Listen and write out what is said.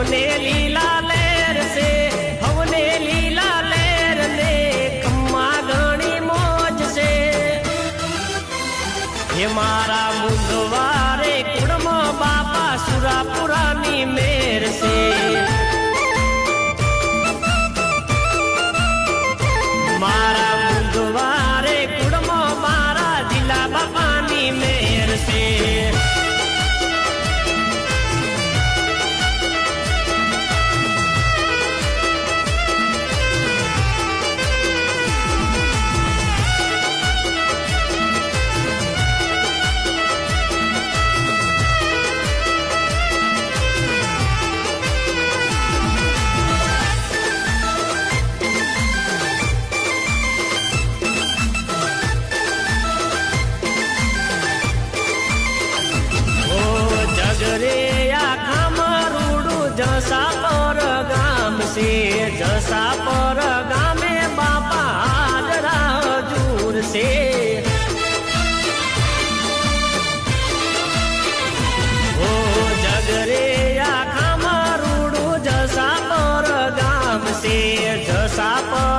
ભવને લીલા લહેર છે, ભવને લીલા લહેર ને ખમ્મા ઘણી મોજ છે. હે મારા મુંદવારે કુળમાં બાપા સુરાપુરાની મેર છે. મારા મુંદવારે કુળમાં મારા જીલા બાપાની મેર છે. જસાપર ગામ છે, જસાપર ગામે બાપા હાજરા હજૂર છે. ઓ જગરે આખા મારુડું જસાપર ગામ છે, જસાપર